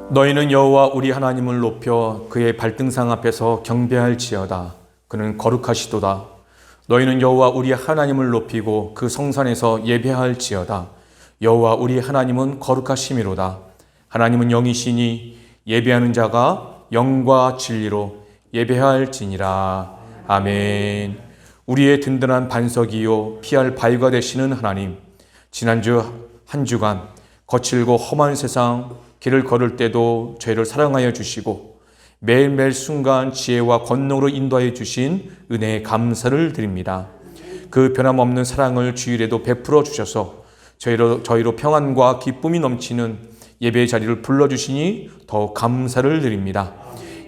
너희는 여호와 우리 하나님을 높여 그의 발등상 앞에서 경배할지어다. 그는 거룩하시도다. 너희는 여호와 우리 하나님을 높이고 그 성산에서 예배할지어다. 여호와 우리 하나님은 거룩하심이로다. 하나님은 영이시니 예배하는 자가 영과 진리로 예배할지니라. 아멘. 우리의 든든한 반석이요 피할 바위가 되시는 하나님, 지난주 한 주간 거칠고 험한 세상 길을 걸을 때도 저희를 사랑하여 주시고 매일매일 순간 지혜와 권능으로 인도하여 주신 은혜에 감사를 드립니다. 그 변함없는 사랑을 주일에도 베풀어 주셔서 저희로 평안과 기쁨이 넘치는 예배의 자리를 불러주시니 더욱 감사를 드립니다.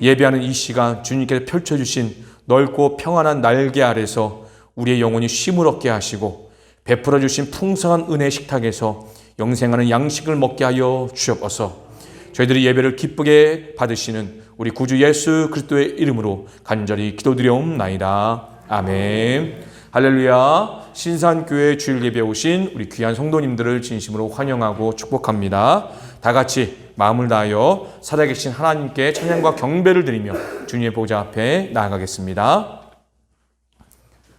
예배하는 이 시간 주님께서 펼쳐주신 넓고 평안한 날개 아래서 우리의 영혼이 쉼을 얻게 하시고 베풀어 주신 풍성한 은혜의 식탁에서 영생하는 양식을 먹게 하여 주옵소서. 저희들이 예배를 기쁘게 받으시는 우리 구주 예수 그리스도의 이름으로 간절히 기도드려옵나이다. 아멘. 할렐루야. 신산교회 주일 예배에 오신 우리 귀한 성도님들을 진심으로 환영하고 축복합니다. 다 같이 마음을 다하여 살아계신 하나님께 찬양과 경배를 드리며 주님의 보좌 앞에 나아가겠습니다.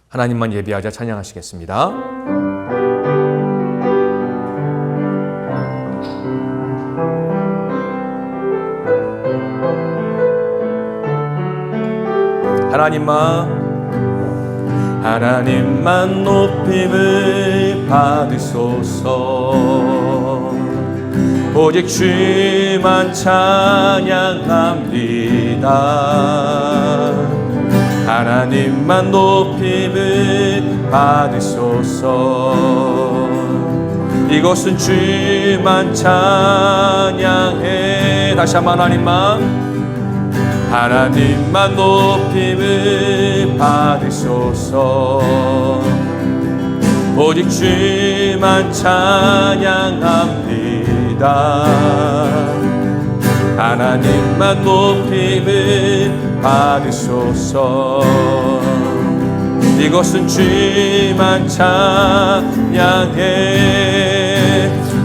하나님만 예배하자 찬양하시겠습니다. 하나님만 높임을 받으소서. 오직 주만 찬양합니다. 하나님만 높임을 받으소서. 이곳은 주만 찬양해. 다시 한번 하나님만 높임을 받으소서. 오직 주만 찬양합니다. 하나님만 높임을 받으소서. 이곳은 주만 찬양해.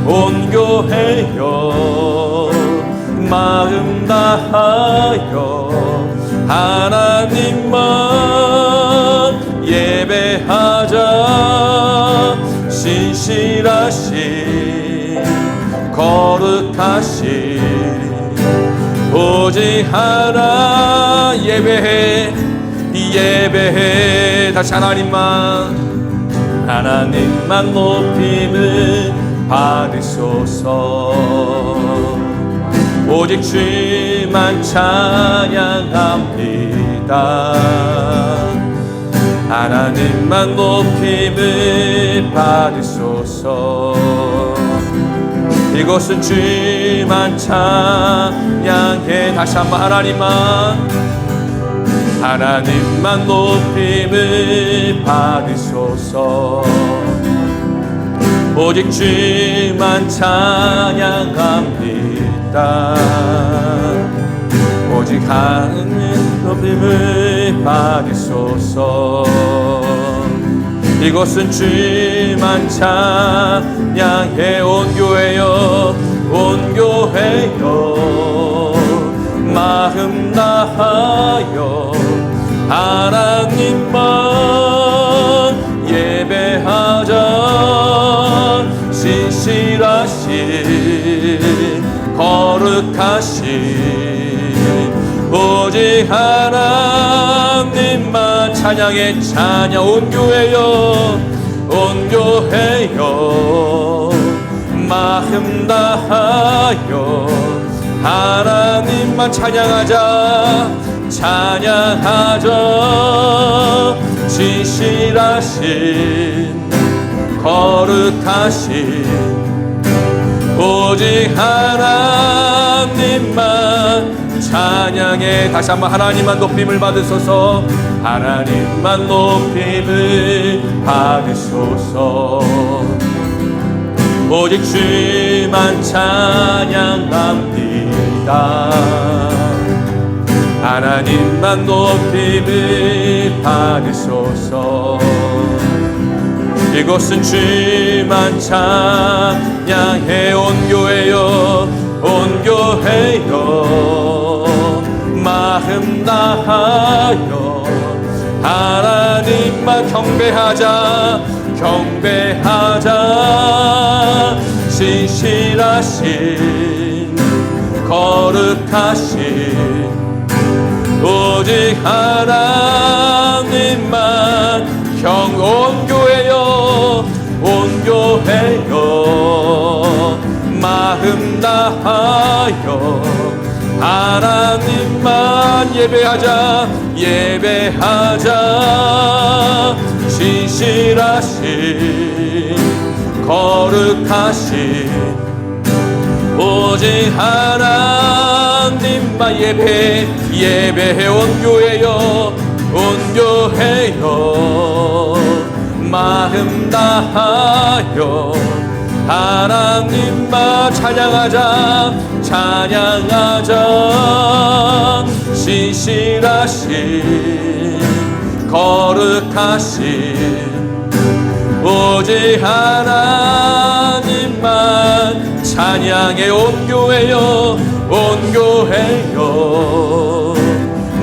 온 교회여 마음 다하여 하나님만 예배하자. 신실하신 거룩하신 오직 하나 예배해. 다시 하나님만 높임을 받으소서. 오직 주만 찬양합니다. 하나님만 높임을 받으소서. 이곳은 주만 찬양해. 다시 한번 하나님만 높임을 받으소서. 오직 주만 찬양합니다. 오직 하나님 높임을 받으소서. 이곳은 주만 찬양해. 온 교회여 마음 다하여 하나님만 예배하자. 신실하신 거룩하신 오직 하나님만 찬양해. 온 교회여 마음 다하여 하나님만 찬양하자. 진실하신 거룩하신 오직 하나님만 찬양해. 다시 한번 하나님만 높임을 받으소서. 하나님만 높임을 받으소서. 오직 주만 찬양합니다. 하나님만 높임을 받으소서. 이곳은 주만 찬양해. 온 온교해요 마음 다하여 하나님만 경배하자 경배하자 신실하신 거룩하신 오직 하나님만 온교해요 온교해요 마음 다하여 하나님만 예배하자 예배하자 신실하신 거룩하신 오직 하나님만 예배해 온교해요 온교해요 마음 다하여 하나님만 찬양하자 찬양하자 신실하신 거룩하신 오직 하나님만 찬양해 온교해요 온교해요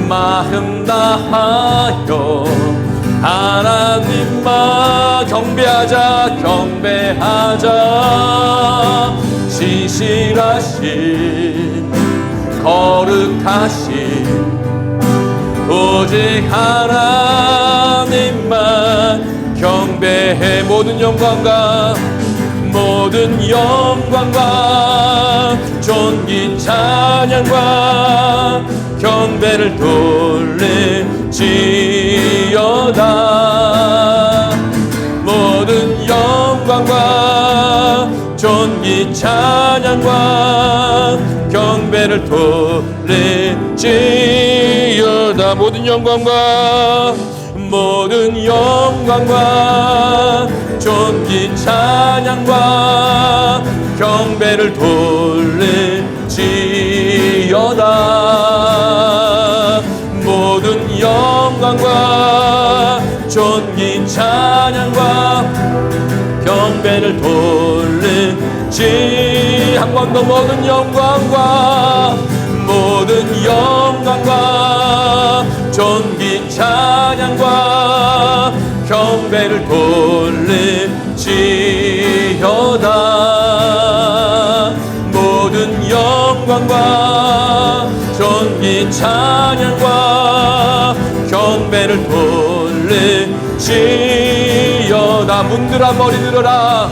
마음 다하여 하나님만 경배하자 경배하자 신실하신 거룩하신 오직 하나님만 경배해 모든 영광과 존귀 찬양과 경배를 돌릴지어다 모든 영광과 존귀 찬양과 경배를 돌릴지어다 모든 영광과 존귀 찬양과 경배를 돌릴지어다 모든 영광과 존귀 찬양과 경배를 돌릴지 한 번 더 모든 영광과 존귀 찬양과 경배를 돌릴지어다 모든 영광과 존귀 찬양과 경배를 돌릴지어다 문들아 머리 들어라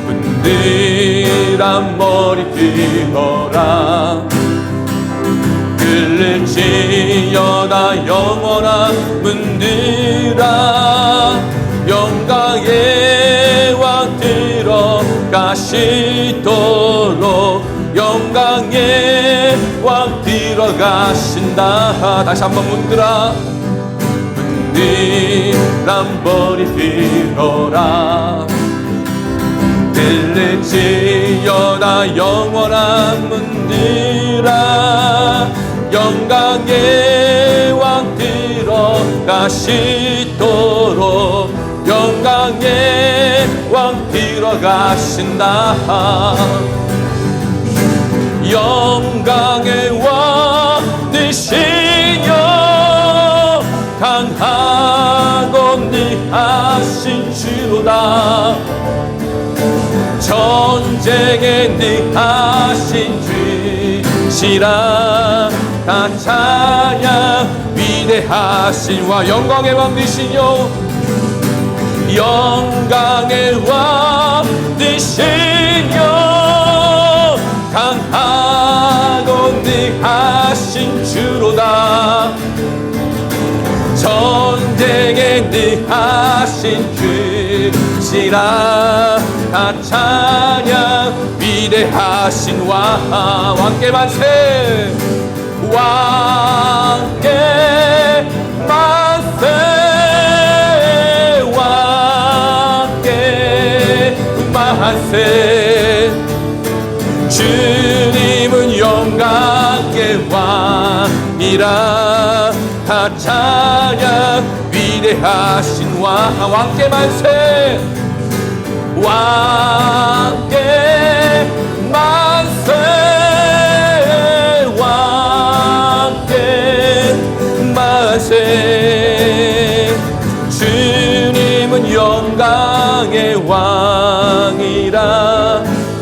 문들아 머리 들어라 들릴지어다 영원한 문들아 영광의 왕 들어가시도록 영광의 왕 들어가신다 다시 한번 문들아 머리 들어라 들릴지어다 영원한 문들아 영광의 왕 들어가시도록 영광의 왕 들어가신다 영광의 왕 되시며 강하고 니하신 주로다 전쟁에 니하신 주시라 다 찬양 위대하신 와 영광의 왕 되시뇨 영광의 왕 되시뇨 강하고 니하신 주로다 전쟁에 니하신 주시라 다 찬양 위대하신 왕께 만세 왕께 만세 왕께 만세 주님은 영광의 왕이라 다 찬양 위대하신 왕께 만세 왕께 만세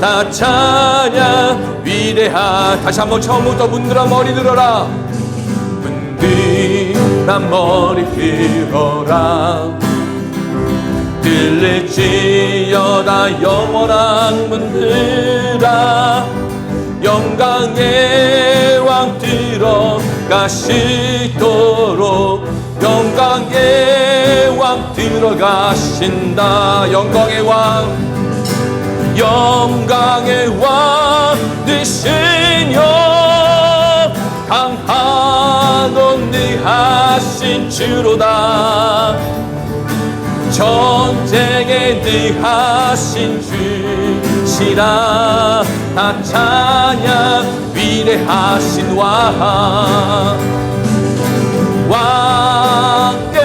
다 찬양 위대하. 다시 한번 처음부터 문들어 머리 들어라. 문들어 머리 들어라. 들릴지어다 영원한 문들아. 영광의 왕 들어가시도록. 영광의 왕 들어가신다. 영광의 왕, 영광의 왕 되시며 강하고 능하신 주로다. 전쟁에 능하신 주시라. 다 찬양 위대하신 왕. 왕께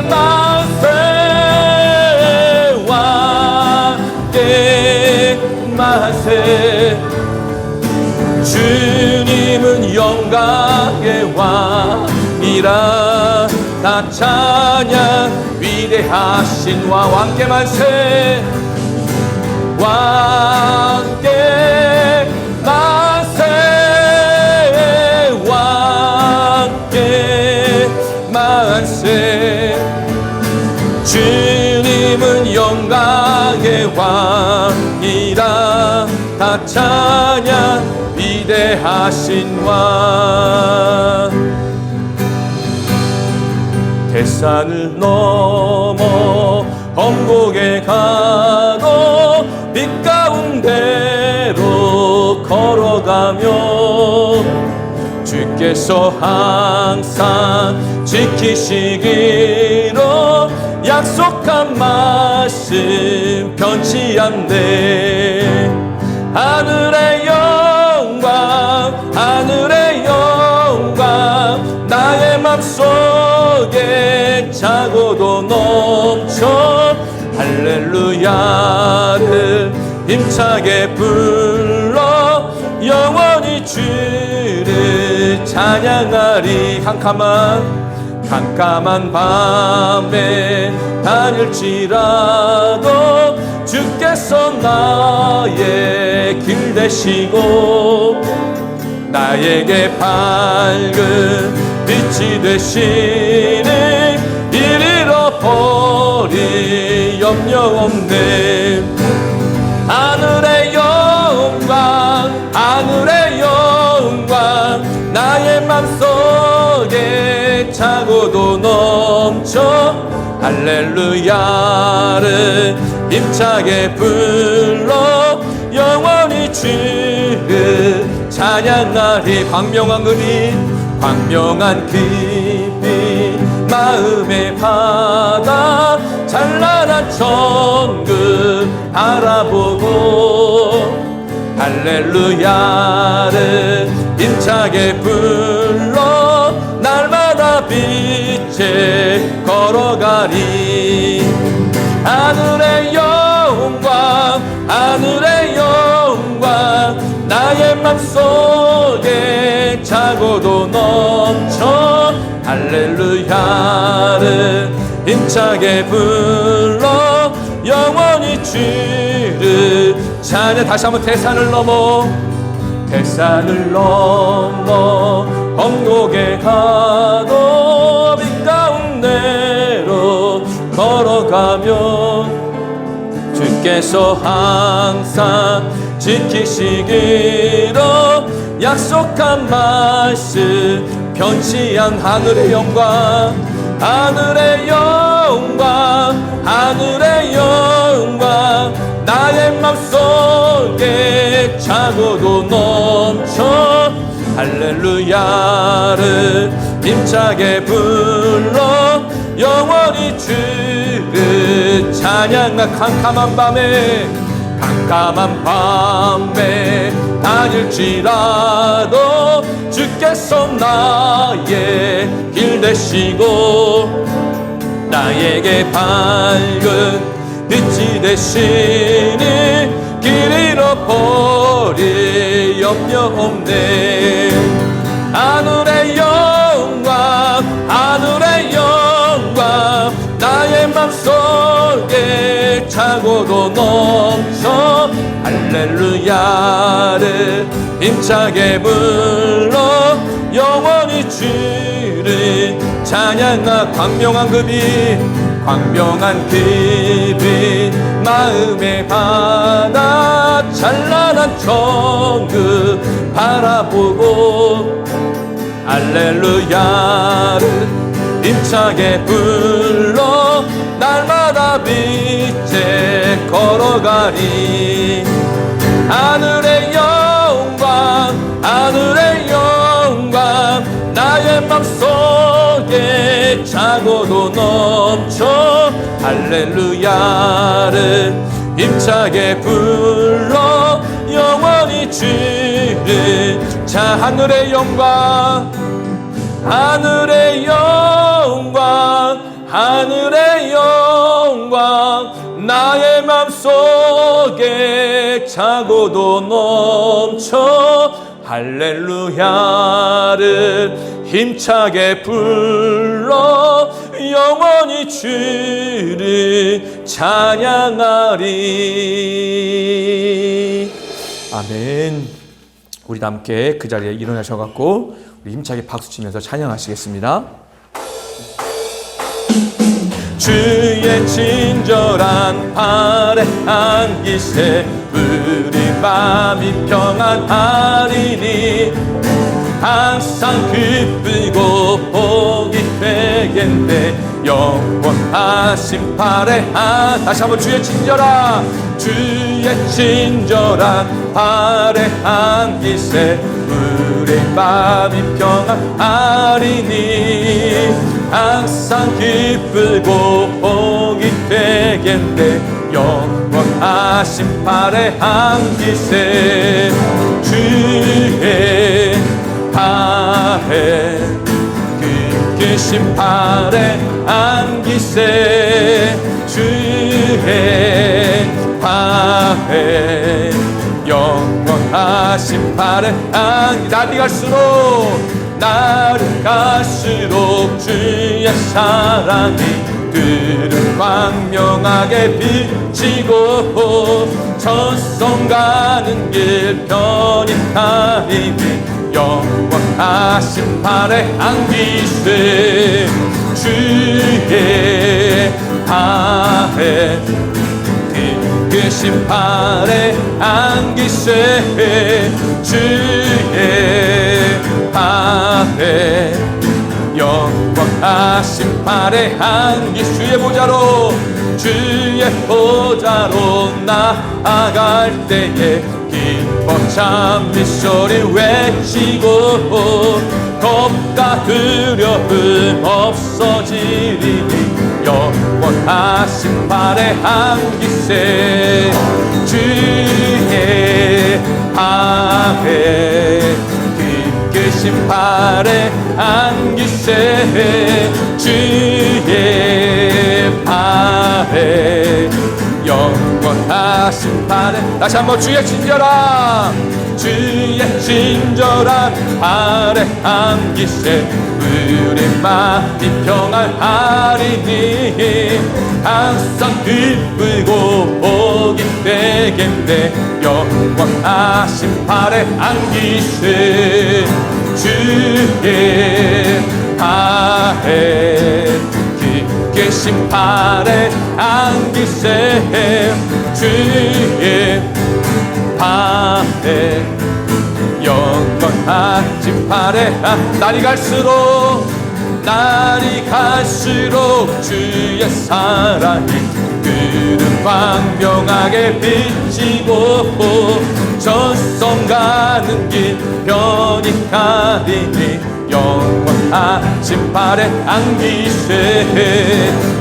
만세. 왕께 만세. 주님은 영광의 왕이라. 다 찬양 위대하신 왕. 왕께 만세. 왕께 만세. 왕께 만세. 주님은 영광의 왕이라. 다 찬양 위대하신 왕. 대산을 넘어 험곡에 가도 빛 가운데로 걸어가며 주께서 항상 지키시기로 약속한 말씀 변치 않네. 하늘의 영광, 하늘의 영광 나의 맘속에 차고도 넘쳐. 할렐루야를 힘차게 불러 영원히 주를 찬양하리. 캄캄한 밤에 다닐지라도 주께서 나의 길 되시고 나에게 밝은 빛이 되시니 길 잃어버릴 염려 없네. 하늘의 영광, 하늘의 영광 나의 맘속에 차고도 넘쳐. 할렐루야를 힘차게 불러 영원히 주를 찬양하리. 광명한 그리, 광명한 그빛 마음의 바다 찬란한 천국 바라보고 할렐루야를 힘차게 불러 날마다 빛에 걸어가리. 하늘의 영광, 하늘의 영광 나의 맘속에 차고도 넘쳐. 할렐루야를 힘차게 불러 영원히 주를 찬양. 다시 한번 대산을 넘어, 대산을 넘어 험곡에 가도 빛 가운데로 걸어가며 주께서 항상 지키시기로 약속한 말씀 변치 않. 하늘의 영광, 하늘의 영광, 하늘의 영광 나의 맘속에 차고도 넘쳐. 할렐루야를 힘차게 불러 영원히 주를 찬양하. 캄캄한 밤에 다닐지라도 주께서 나의 길 되시고 나에게 밝은 빛이 되시니 길 잃어버릴 염려 없네. 하늘의 영광, 하늘의 영광 나의 맘속에 차고도 넘쳐. 할렐루야를 힘차게 불러 영원히 주를 찬양하. 광명한 그 빛 마음의 바다 찬란한 천국 바라보고 할렐루야를 힘차게 불러 날마다 빛에 걸어가리. 하늘의 영광 나의 맘속에 차고도 넘쳐. 할렐루야를 힘차게 불러 영원히 주를 자. 하늘의 영광 나의 맘속에 차고도 넘쳐. 할렐루야를 힘차게 불러 영원히 주를 찬양하리. 아멘. 우리 함께 그 자리에 일어나셔갖고 우리 힘차게 박수치면서 찬양하시겠습니다. 주의 친절한 팔에 안기세 우리 마음이 평안하리니. 항상 기쁘고 복이 되겠네 영원하신 팔에 다시 한번 주의 친절한 팔에 안기세 우리 마음이 평안하리니. 항상 기쁘고 복이 되겠네 영원하신 팔에 안기세. 주의 팔에 깊으신 팔에 안기세. 주의 팔에 영원하신 팔에 날이 갈수록 주의 사랑이 그를 광명하게 비치고 천성 가는 길 편히 가리니 영원하신 팔에 안기세. 주의 팔에 깊으신 팔에 안기세. 주의 팔에 영원하신 팔에 안기. 주의 보좌로 나아갈 때에 기뻐 찬미 소리 외치고 겁과 두려움 없어지리니 영원하신 팔에 안기세. 주의 팔에 깊으신 팔에 안기세. 주의 팔에 영원하신 팔에 다시 한번 주의 친절한 팔에 안기세 우리 마음이 평안하리니. 항상 기쁘고 복이 되겠네 영원하신 팔에 안기세. 주의 팔에 깊으신 팔에 안기세. 주의 팔에 영원하신 팔에 날이 갈수록 주의 사랑이 그는 광명하게 비치고 전성 가는 길 편히 가리니 영원하신 팔에 안기세.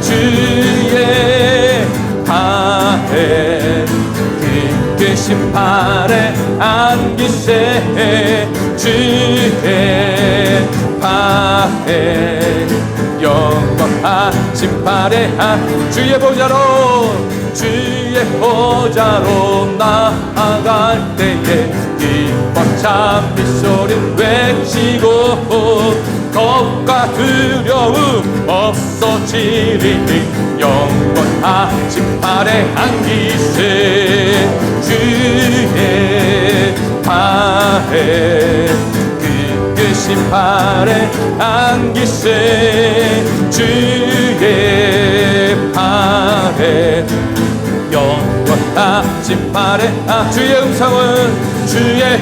주의 팔에 깊으신 팔에 안기세. 주의 팔에 영원하신 팔에 주의 보좌로 나아갈 때에 기뻐 찬미 소리 외치고 겁과 두려움 없어지리니 영원하신 팔에 안기세 주의 팔에 그으신 팔에 안기세 주의 팔에 영원하신 팔에 주의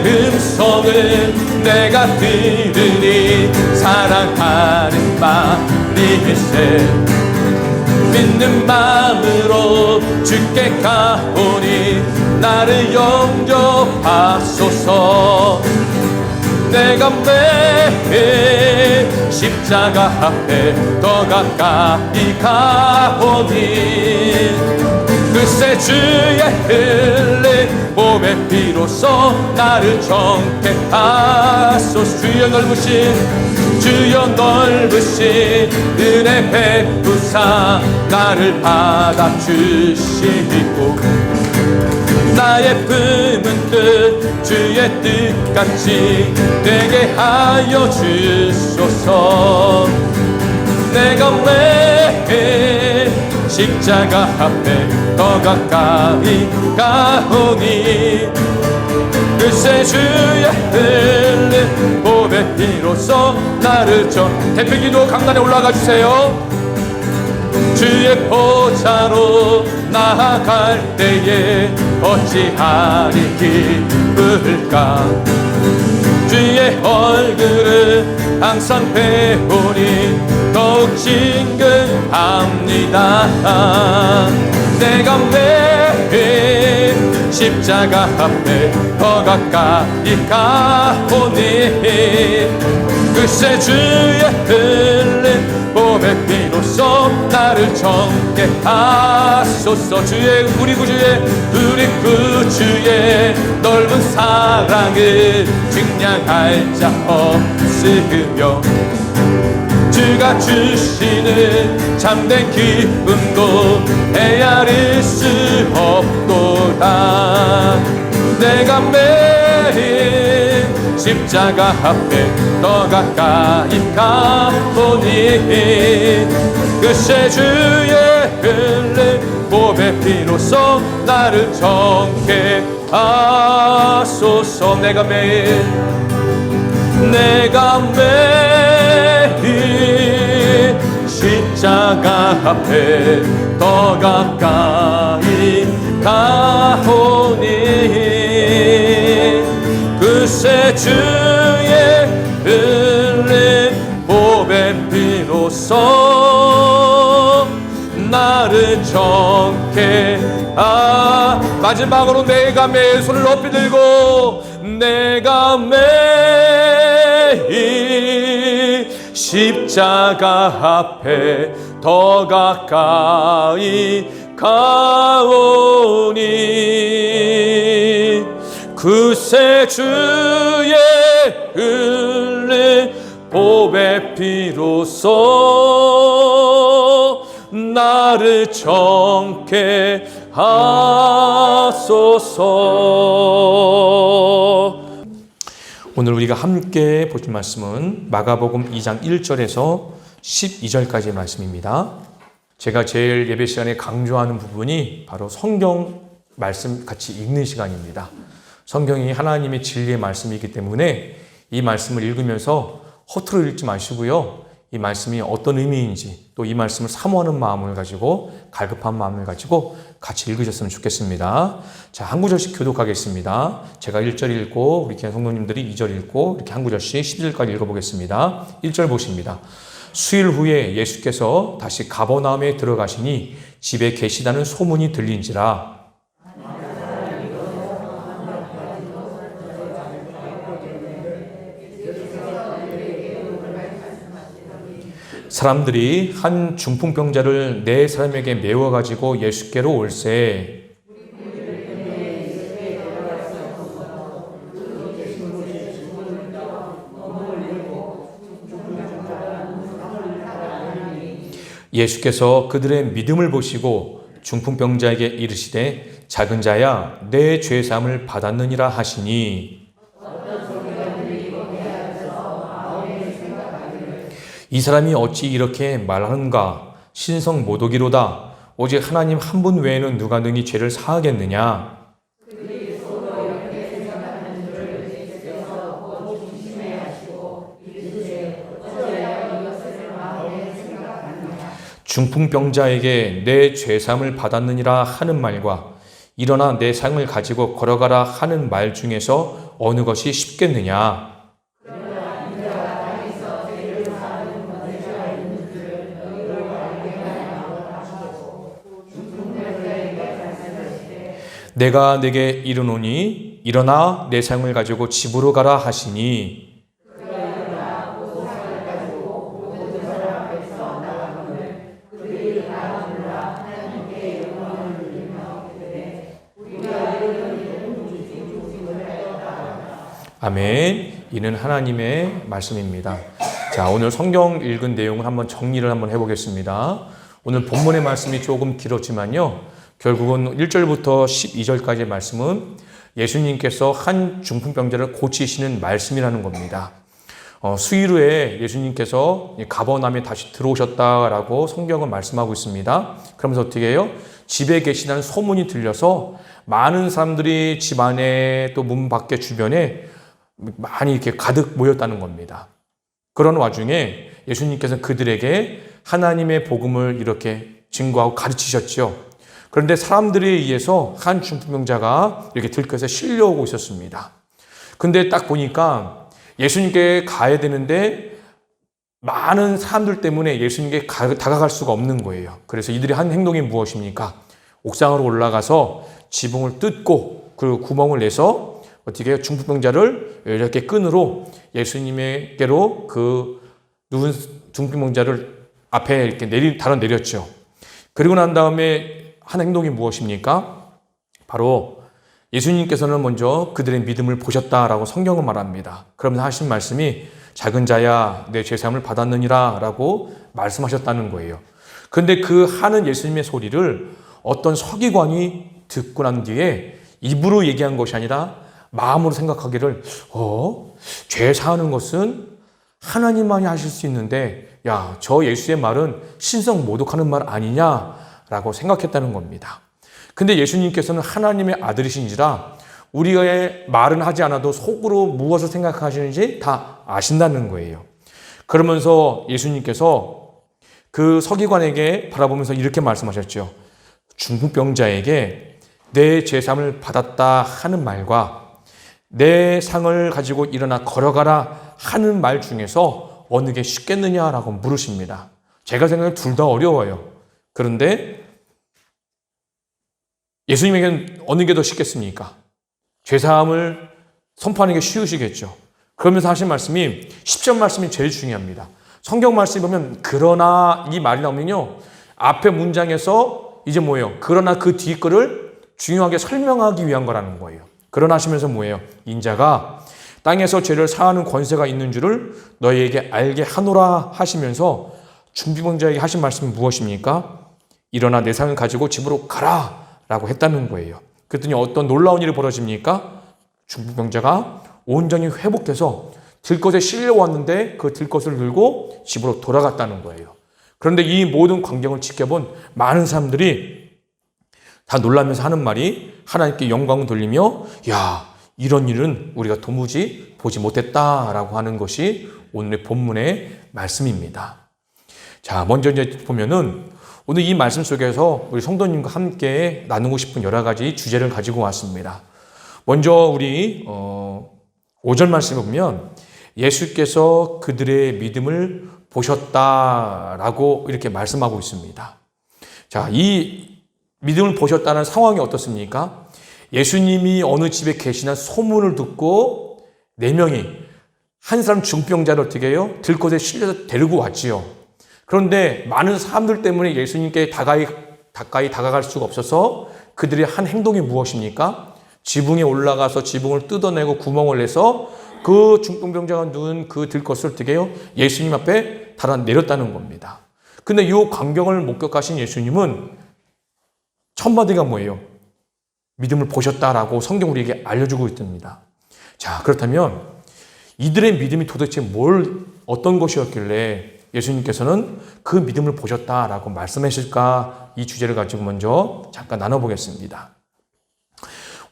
음성은 내가 들으니 사랑하는 말이세 믿는 마음으로 주께 가오니 나를 영접하소서 내가 매일 십자가 앞에 더 가까이 가오니 글쎄 주의 흘린 몸의 피로써 나를 정케 하소서 주여 넓으신 은혜 베푸사 나를 받아주시고 나의 품은 뜻 주의 뜻같이 되게 하여 주소서 내가 왜 십자가 앞에 더 가까이 가오니 글쎄 주의 흘린 몸의 피로써 나를 대표기도 강단에 올라가 주세요. 주의 보좌로 나아갈 때에 어찌하리 기쁠까 주의 얼굴을 항상 배우니 더욱 친근합니다 내가 매일 십자가 앞에 더 가까이 가오니 글쎄 주의 흘린 몸의 피로써 나를 정케 하소서 우리 구주의 넓은 사랑을 증량할 자 없으며 주가 주시는 참된 기쁨도 헤아릴 수 없도다 내가 매일 십자가 앞에 더 가까이 가보니 글쎄 주의 흘린 몸의 피로써 나를 정케 하소서 내가 매일 십자가 앞에 더 가까이 가오니 글쎄 주의 흘린 몸의 피로써 나를 정케 마지막으로 내가 매일 손을 높이 들고 내가 매일 십자가 앞에 더 가까이 가오니 그새 주의 흘린 보배 피로써 나를 정케 하소서. 오늘 우리가 함께 보실 말씀은 마가복음 2장 1절에서 12절까지의 말씀입니다. 제가 제일 예배 시간에 강조하는 부분이 바로 성경 말씀 같이 읽는 시간입니다. 성경이 하나님의 진리의 말씀이기 때문에 이 말씀을 읽으면서 허투루 읽지 마시고요. 이 말씀이 어떤 의미인지 또 이 말씀을 사모하는 마음을 가지고 갈급한 마음을 가지고 같이 읽으셨으면 좋겠습니다. 자, 한 구절씩 교독하겠습니다. 제가 1절 읽고 우리 귀한 성도님들이 2절 읽고 이렇게 한 구절씩 12절까지 읽어보겠습니다. 1절 보십니다. 수일 후에 예수께서 다시 가버나움에 들어가시니 집에 계시다는 소문이 들린지라. 사람들이 한 중풍병자를 네 사람에게 메워 가지고 예수께로 올세. 예수께서 그들의 믿음을 보시고 중풍병자에게 이르시되 작은 자야 내 죄사함을 받았느니라 하시니 이 사람이 어찌 이렇게 말하는가? 신성모독이로다. 오직 하나님 한 분 외에는 누가 능히 죄를 사하겠느냐? 중풍병자에게 내 죄사함을 받았느니라 하는 말과 일어나 내 상을 가지고 걸어가라 하는 말 중에서 어느 것이 쉽겠느냐? 내가 내게 이르노니 일어나 내 상을 가지고 집으로 가라 하시니 아멘. 이는 하나님의 말씀입니다. 자, 오늘 성경 읽은 내용을 한번 정리를 한번 해보겠습니다. 오늘 본문의 말씀이 조금 길었지만요. 결국은 1절부터 12절까지의 말씀은 예수님께서 한 중풍병자를 고치시는 말씀이라는 겁니다. 수일 후에 예수님께서 가버나움에 다시 들어오셨다라고 성경은 말씀하고 있습니다. 그러면서 어떻게 해요? 집에 계시다는 소문이 들려서 많은 사람들이 집 안에 또 문 밖에 주변에 많이 이렇게 가득 모였다는 겁니다. 그런 와중에 예수님께서 그들에게 하나님의 복음을 이렇게 증거하고 가르치셨죠. 그런데 사람들에 의해서 한 중풍병자가 이렇게 들것에 실려오고 있었습니다. 근데 딱 보니까 예수님께 가야 되는데 많은 사람들 때문에 예수님께 다가갈 수가 없는 거예요. 그래서 이들이 한 행동이 무엇입니까? 옥상으로 올라가서 지붕을 뜯고 그리고 구멍을 내서 어떻게 해요? 중풍병자를 이렇게 끈으로 예수님께로 그 누운 중풍병자를 앞에 이렇게 달아내렸죠. 그리고 난 다음에 한 행동이 무엇입니까? 바로 예수님께서는 먼저 그들의 믿음을 보셨다라고 성경은 말합니다. 그러면서 하신 말씀이 작은 자야 내 죄사함을 받았느니라 라고 말씀하셨다는 거예요. 그런데 그 하는 예수님의 소리를 어떤 서기관이 듣고 난 뒤에 입으로 얘기한 것이 아니라 마음으로 생각하기를 죄 사하는 것은 하나님만이 하실 수 있는데 야, 저 예수의 말은 신성모독하는 말 아니냐라고 생각했다는 겁니다. 근데 예수님께서는 하나님의 아들이신지라 우리의 말은 하지 않아도 속으로 무엇을 생각하시는지 다 아신다는 거예요. 그러면서 예수님께서 그 서기관에게 바라보면서 이렇게 말씀하셨죠. 중풍병자에게 내 죄사함을 받았다 하는 말과 내 상을 가지고 일어나 걸어가라 하는 말 중에서 어느 게 쉽겠느냐라고 물으십니다. 제가 생각하기엔 둘 다 어려워요. 그런데 예수님에게는 어느 게 더 쉽겠습니까? 죄사함을 선포하는 게 쉬우시겠죠. 그러면서 하신 말씀이 10절 말씀이 제일 중요합니다. 성경 말씀을 보면 그러나 이 말이 나오면요. 앞에 문장에서 이제 뭐예요? 그러나 그 뒤 거를 중요하게 설명하기 위한 거라는 거예요. 그러나 하시면서 뭐예요? 인자가 땅에서 죄를 사하는 권세가 있는 줄을 너희에게 알게 하노라 하시면서 중풍병자에게 하신 말씀은 무엇입니까? 일어나 내 상을 가지고 집으로 가라 라고 했다는 거예요. 그랬더니 어떤 놀라운 일이 벌어집니까? 중풍병자가 온전히 회복돼서 들것에 실려왔는데 그 들것을 들고 집으로 돌아갔다는 거예요. 그런데 이 모든 광경을 지켜본 많은 사람들이 다 놀라면서 하는 말이 하나님께 영광을 돌리며 야, 이런 일은 우리가 도무지 보지 못했다라고 하는 것이 오늘의 본문의 말씀입니다. 자, 먼저 이제 보면은 오늘 이 말씀 속에서 우리 성도님과 함께 나누고 싶은 여러 가지 주제를 가지고 왔습니다. 먼저 우리 5절 말씀을 보면 예수께서 그들의 믿음을 보셨다라고 이렇게 말씀하고 있습니다. 자, 이 믿음을 보셨다는 상황이 어떻습니까? 예수님이 어느 집에 계시나 소문을 듣고 4명이 한 사람 중병자를 어떻게 해요? 들것에 실려서 데리고 왔지요. 그런데 많은 사람들 때문에 예수님께 가까이 다가갈 수가 없어서 그들의 한 행동이 무엇입니까? 지붕에 올라가서 지붕을 뜯어내고 구멍을 내서 그 중풍병자가 누운 그 들것을 어떻게 해요? 예수님 앞에 달아내렸다는 겁니다. 근데 이 광경을 목격하신 예수님은 첫 마디가 뭐예요? 믿음을 보셨다라고 성경 우리에게 알려주고 있답니다. 자, 그렇다면 이들의 믿음이 도대체 어떤 것이었길래 예수님께서는 그 믿음을 보셨다라고 말씀하실까? 이 주제를 가지고 먼저 잠깐 나눠보겠습니다.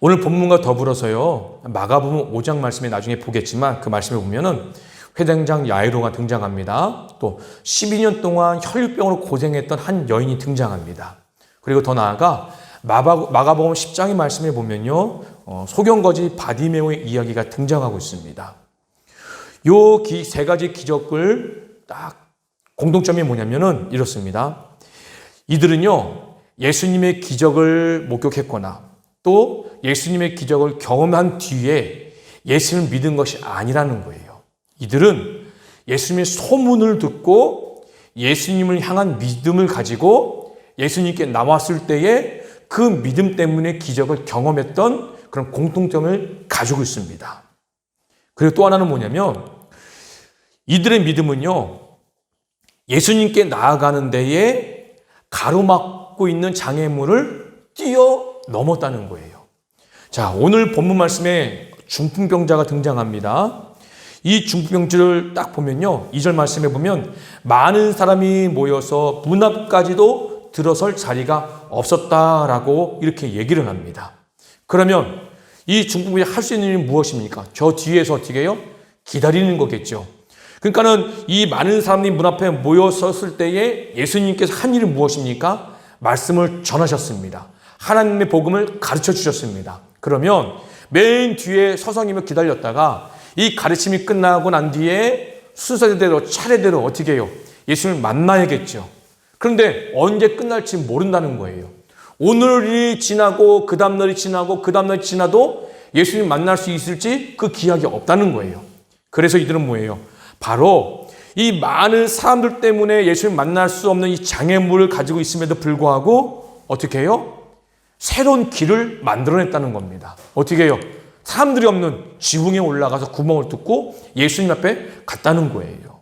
오늘 본문과 더불어서요, 마가복음 5장 말씀에 나중에 보겠지만 그 말씀에 보면은 회당장 야이로가 등장합니다. 또 12년 동안 혈류병으로 고생했던 한 여인이 등장합니다. 그리고 더 나아가 마가복음 10장의 말씀에 보면요, 소경거지 바디메오의 이야기가 등장하고 있습니다. 요 세 가지 기적을 딱 공통점이 뭐냐면은 이렇습니다. 이들은요, 예수님의 기적을 목격했거나 또 예수님의 기적을 경험한 뒤에 예수님을 믿은 것이 아니라는 거예요. 이들은 예수님의 소문을 듣고 예수님을 향한 믿음을 가지고 예수님께 나왔을 때에 그 믿음 때문에 기적을 경험했던 그런 공통점을 가지고 있습니다. 그리고 또 하나는 뭐냐면 이들의 믿음은요, 예수님께 나아가는 데에 가로막고 있는 장애물을 뛰어넘었다는 거예요. 자, 오늘 본문 말씀에 중풍병자가 등장합니다. 이 중풍병자를 딱 보면요, 2절 말씀에 보면 많은 사람이 모여서 문 앞까지도 들어설 자리가 없었다라고 이렇게 얘기를 합니다. 그러면 이 중풍병자 할 수 있는 일이 무엇입니까? 저 뒤에서 어떻게 해요? 기다리는 거겠죠. 그러니까는 이 많은 사람들이 문 앞에 모여섰을 때에 예수님께서 한 일은 무엇입니까? 말씀을 전하셨습니다. 하나님의 복음을 가르쳐 주셨습니다. 그러면 맨 뒤에 서성이며 기다렸다가 이 가르침이 끝나고 난 뒤에 순서대로 차례대로 어떻게 해요? 예수님을 만나야겠죠. 그런데 언제 끝날지 모른다는 거예요. 오늘이 지나고 그 다음날이 지나고 그 다음날이 지나도 예수님 만날 수 있을지 그 기약이 없다는 거예요. 그래서 이들은 뭐예요? 바로 이 많은 사람들 때문에 예수님 만날 수 없는 이 장애물을 가지고 있음에도 불구하고 어떻게 해요? 새로운 길을 만들어냈다는 겁니다. 어떻게 해요? 사람들이 없는 지붕에 올라가서 구멍을 뚫고 예수님 앞에 갔다는 거예요.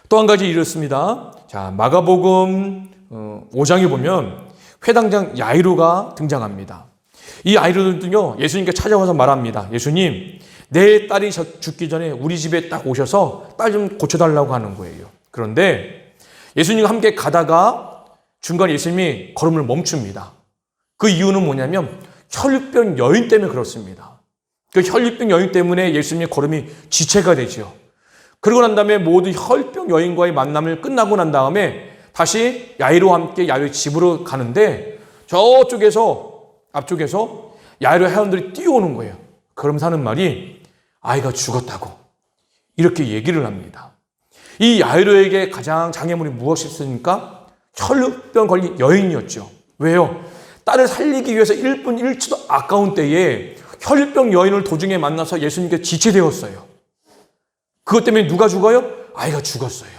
또 한 가지 이렇습니다. 자, 마가복음 5장에 보면 회당장 야이로가 등장합니다. 이 야이로는요, 예수님께 찾아와서 말합니다. 예수님, 내 딸이 죽기 전에 우리 집에 딱 오셔서 딸 좀 고쳐달라고 하는 거예요. 그런데 예수님과 함께 가다가 중간에 예수님이 걸음을 멈춥니다. 그 이유는 뭐냐면 혈류병 여인 때문에 그렇습니다. 그 혈류병 여인 때문에 예수님의 걸음이 지체가 되죠. 그러고 난 다음에 모든 혈병 여인과의 만남을 끝나고 난 다음에 다시 야이로와 함께 야이로의 집으로 가는데 저쪽에서 앞쪽에서 야이로 회원들이 뛰어오는 거예요. 그러면서 하는 말이 아이가 죽었다고 이렇게 얘기를 합니다. 이 야이로에게 가장 장애물이 무엇이었습니까? 혈류병 걸린 여인이었죠. 왜요? 딸을 살리기 위해서 1분 1초도 아까운 때에 혈류병 여인을 도중에 만나서 예수님께 지체되었어요. 그것 때문에 누가 죽어요? 아이가 죽었어요.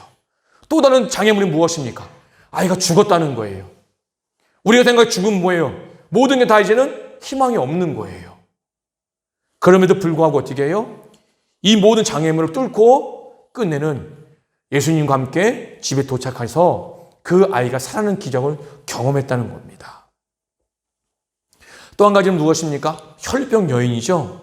또 다른 장애물이 무엇입니까? 아이가 죽었다는 거예요. 우리가 생각해 죽으면 뭐예요? 모든 게 다 이제는 희망이 없는 거예요. 그럼에도 불구하고 어떻게 해요? 이 모든 장애물을 뚫고 끝내는 예수님과 함께 집에 도착해서 그 아이가 살아나는 기적을 경험했다는 겁니다. 또 한 가지는 무엇입니까? 혈류병 여인이죠.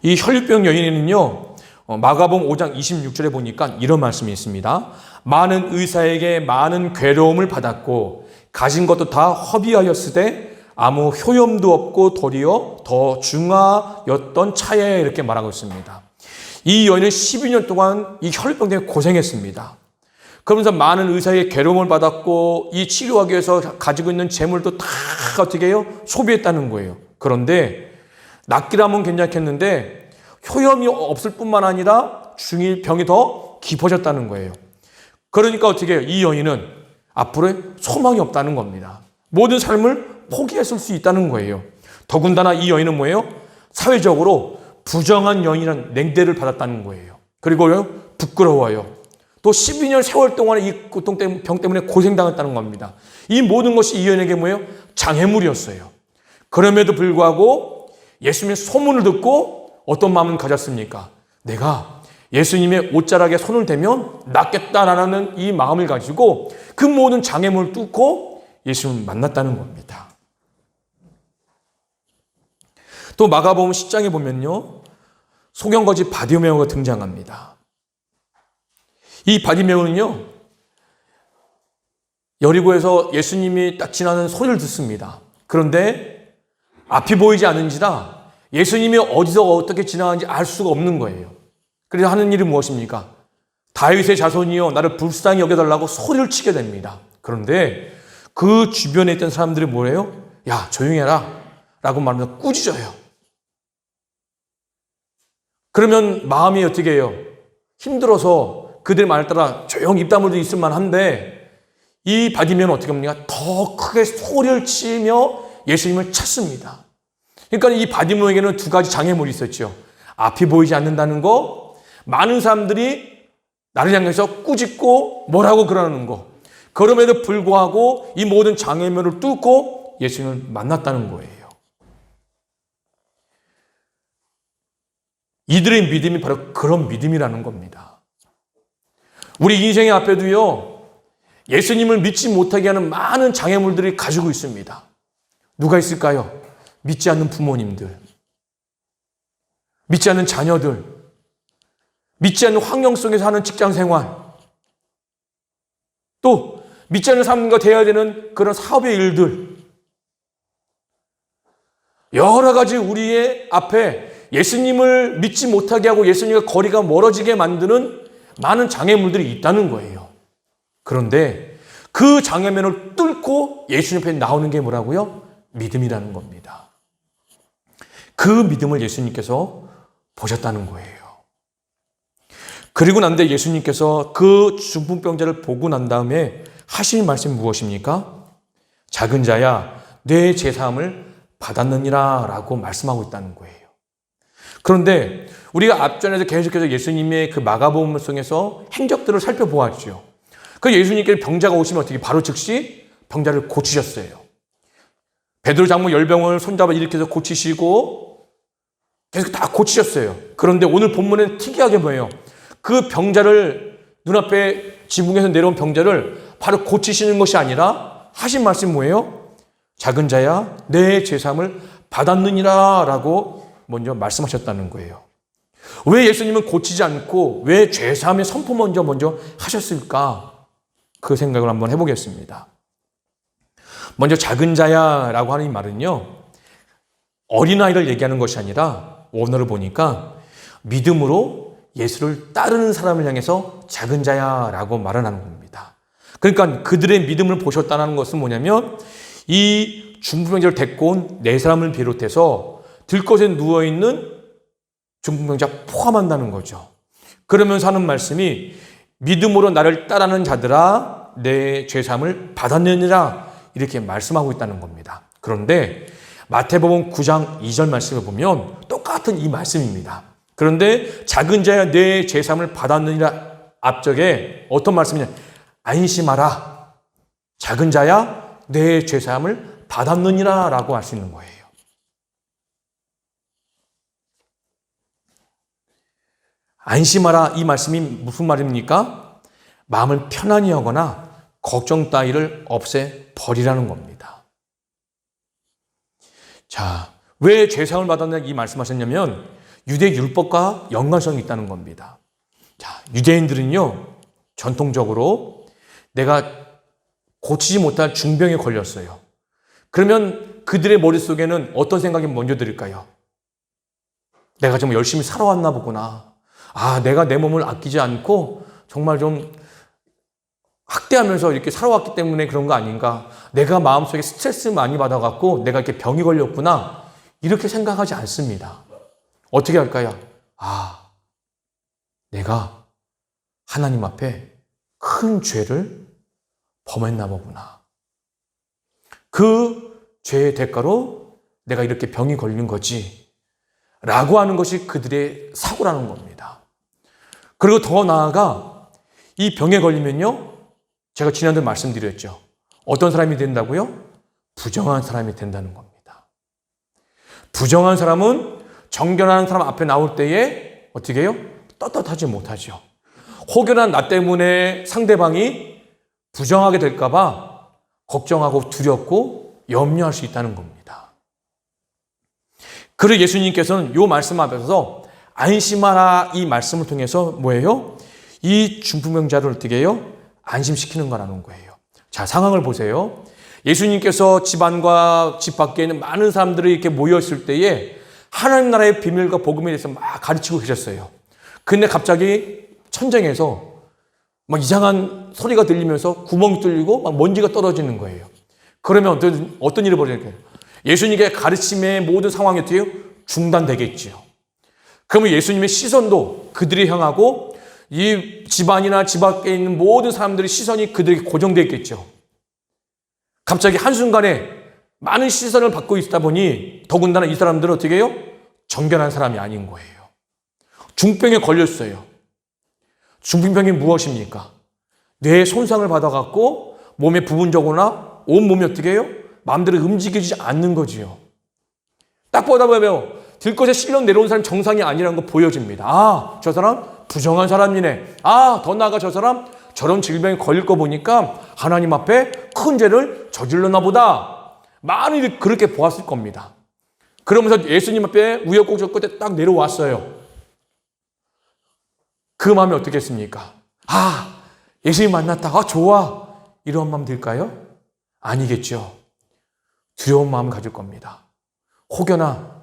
이 혈류병 여인에는요, 마가복음 5장 26절에 보니까 이런 말씀이 있습니다. 많은 의사에게 많은 괴로움을 받았고 가진 것도 다 허비하였으되 아무 효염도 없고 도리어 더 중하였던 차에 이렇게 말하고 있습니다. 이 여인은 12년 동안 이 혈류병 때문에 고생했습니다. 그러면서 많은 의사의 괴로움을 받았고 이 치료하기 위해서 가지고 있는 재물도 다 어떻게 해요? 소비했다는 거예요. 그런데 낫기라면 괜찮겠는데 효염이 없을 뿐만 아니라 병이 더 깊어졌다는 거예요. 그러니까 어떻게 해요? 이 여인은 앞으로 소망이 없다는 겁니다. 모든 삶을 포기했을 수 있다는 거예요. 더군다나 이 여인은 뭐예요? 사회적으로 부정한 여인이라는 냉대를 받았다는 거예요. 그리고요, 부끄러워요. 또 12년 세월 동안에 이 병 때문에 고생당했다는 겁니다. 이 모든 것이 이 여인에게 뭐예요? 장애물이었어요. 그럼에도 불구하고 예수님의 소문을 듣고 어떤 마음을 가졌습니까? 내가 예수님의 옷자락에 손을 대면 낫겠다라는 이 마음을 가지고 그 모든 장애물을 뚫고 예수님을 만났다는 겁니다. 또 마가복음 10장에 보면요, 소경거지 바디메오가 등장합니다. 이 바디메오는요, 여리고에서 예수님이 딱 지나는 소리를 듣습니다. 그런데 앞이 보이지 않은지라 예수님이 어디서 어떻게 지나가는지 알 수가 없는 거예요. 그래서 하는 일이 무엇입니까? 다윗의 자손이여 나를 불쌍히 여겨달라고 소리를 치게 됩니다. 그런데 그 주변에 있던 사람들이 뭐래요? 야, 조용히 해라 라고 말하면서 꾸짖어요. 그러면 마음이 어떻게 해요? 힘들어서 그들의 말을 따라 조용히 입 다물고 있을 만한데 이 바디메오는 어떻게 합니까? 더 크게 소리를 치며 예수님을 찾습니다. 그러니까 이 바디메오에게는 두 가지 장애물이 있었죠. 앞이 보이지 않는다는 거, 많은 사람들이 나를 향해서 꾸짖고 뭐라고 그러는 거. 그럼에도 불구하고 이 모든 장애물을 뚫고 예수님을 만났다는 거예요. 이들의 믿음이 바로 그런 믿음이라는 겁니다. 우리 인생의 앞에도요, 예수님을 믿지 못하게 하는 많은 장애물들이 가지고 있습니다. 누가 있을까요? 믿지 않는 부모님들, 믿지 않는 자녀들, 믿지 않는 환경 속에서 하는 직장 생활, 또 믿지 않는 사람과 대해야 되는 그런 사업의 일들, 여러 가지 우리의 앞에 예수님을 믿지 못하게 하고 예수님과 거리가 멀어지게 만드는 많은 장애물들이 있다는 거예요. 그런데 그 장애물을 뚫고 예수님 앞에 나오는 게 뭐라고요? 믿음이라는 겁니다. 그 믿음을 예수님께서 보셨다는 거예요. 그리고 난데 예수님께서 그 중풍병자를 보고 난 다음에 하신 말씀이 무엇입니까? 작은 자야, 내 제사함을 받았느니라 라고 말씀하고 있다는 거예요. 그런데 우리가 앞전에도 계속해서 예수님의 그 마가복음 속에서 행적들을 살펴보았죠. 그 예수님께서 병자가 오시면 어떻게 바로 즉시 병자를 고치셨어요. 베드로 장모 열병을 손잡아 일으켜서 고치시고 계속 다 고치셨어요. 그런데 오늘 본문엔 특이하게 뭐예요? 그 병자를 눈앞에 지붕에서 내려온 병자를 바로 고치시는 것이 아니라 하신 말씀이 뭐예요? 작은 자야 내 죄사함을 받았느니라 라고 먼저 말씀하셨다는 거예요. 왜 예수님은 고치지 않고 왜 죄사함의 선포 먼저 하셨을까? 그 생각을 한번 해보겠습니다. 먼저 작은 자야 라고 하는 이 말은요, 어린아이를 얘기하는 것이 아니라 원어를 보니까 믿음으로 예수를 따르는 사람을 향해서 작은 자야 라고 말을 하는 겁니다. 그러니까 그들의 믿음을 보셨다는 것은 뭐냐면 이 중풍병자를 데리고 온 네 사람을 비롯해서 들것에 누워있는 중풍병자 포함한다는 거죠. 그러면서 하는 말씀이 믿음으로 나를 따르는 자들아 내 죄사함을 받았느니라 이렇게 말씀하고 있다는 겁니다. 그런데 마태복음 9장 2절 말씀을 보면 똑같은 이 말씀입니다. 그런데 작은 자야 내 죄사함을 받았느니라 앞쪽에 어떤 말씀이냐? 안심하라. 작은 자야 내 죄사함을 받았느니라 라고 할 수 있는 거예요. 안심하라 이 말씀이 무슨 말입니까? 마음을 편안히 하거나 걱정 따위를 없애버리라는 겁니다. 자, 왜 죄사함을 받았냐 이 말씀하셨냐면 유대 율법과 연관성이 있다는 겁니다. 자, 유대인들은요 전통적으로 내가 고치지 못할 중병에 걸렸어요. 그러면 그들의 머릿속에는 어떤 생각이 먼저 들을까요? 내가 좀 열심히 살아왔나 보구나. 아, 내가 내 몸을 아끼지 않고 정말 좀 학대하면서 이렇게 살아왔기 때문에 그런 거 아닌가. 내가 마음속에 스트레스 많이 받아갖고 내가 이렇게 병이 걸렸구나. 이렇게 생각하지 않습니다. 어떻게 할까요? 아, 내가 하나님 앞에 큰 죄를 범했나 보구나. 그 죄의 대가로 내가 이렇게 병이 걸린 거지. 라고 하는 것이 그들의 사고라는 겁니다. 그리고 더 나아가 이 병에 걸리면요. 제가 지난주에 말씀드렸죠. 어떤 사람이 된다고요? 부정한 사람이 된다는 겁니다. 부정한 사람은 정결한 사람 앞에 나올 때에 어떻게 해요? 떳떳하지 못하죠. 혹여나 나 때문에 상대방이 부정하게 될까 봐 걱정하고 두렵고 염려할 수 있다는 겁니다. 그리고 예수님께서는 이 말씀 앞에서 안심하라 이 말씀을 통해서 뭐예요? 이 중풍병자를 어떻게 해요? 안심시키는 거라는 거예요. 자, 상황을 보세요. 예수님께서 집안과 집 밖에 있는 많은 사람들이 이렇게 모였을 때에 하나님 나라의 비밀과 복음에 대해서 막 가르치고 계셨어요. 근데 갑자기 천장에서 막 이상한 소리가 들리면서 구멍이 뚫리고 막 먼지가 떨어지는 거예요. 그러면 어떤 일이 벌어질까요? 예수님의 가르침의 모든 상황이 어떻게 해요? 중단되겠지요. 그러면 예수님의 시선도 그들이 향하고 이 집안이나 집 밖에 있는 모든 사람들의 시선이 그들에게 고정되어 있겠죠. 갑자기 한순간에 많은 시선을 받고 있다 보니 더군다나 이 사람들은 어떻게 해요? 정결한 사람이 아닌 거예요. 중병에 걸렸어요. 중풍병이 무엇입니까? 뇌에 손상을 받아갖고 몸의 부분적으로나 온몸이 어떻게 해요? 마음대로 움직이지 않는 거지요. 딱 보다 보면 들것에 실려 내려온 사람이 정상이 아니라는 거 보여집니다. 아, 저 사람 부정한 사람이네. 아, 더 나아가 저 사람 저런 질병에 걸릴 거 보니까 하나님 앞에 큰 죄를 저질렀나 보다. 많이 그렇게 보았을 겁니다. 그러면서 예수님 앞에 우여곡절 끝에 딱 내려왔어요. 그 마음이 어떻겠습니까? 아, 예수님 만났다. 아, 좋아. 이런 마음 들까요? 아니겠죠. 두려운 마음을 가질 겁니다. 혹여나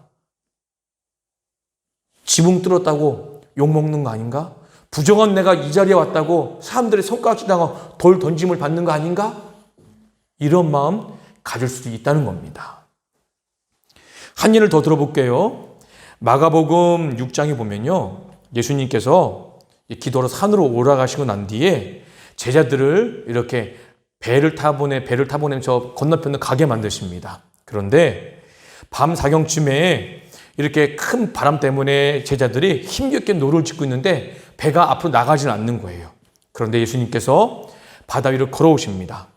지붕 뚫었다고 욕먹는 거 아닌가? 부정한 내가 이 자리에 왔다고 사람들의 손가락질당하고 돌 던짐을 받는 거 아닌가? 이런 마음 가질 수도 있다는 겁니다. 한 일을 더 들어볼게요. 마가복음 6장에 보면요. 예수님께서 기도로 산으로 올라가시고 난 뒤에 제자들을 이렇게 배를 타보내면서 건너편으로 가게 만드십니다. 그런데 밤 사경쯤에 이렇게 큰 바람 때문에 제자들이 힘겹게 노를 짓고 있는데 배가 앞으로 나가지는 않는 거예요. 그런데 예수님께서 바다 위를 걸어오십니다.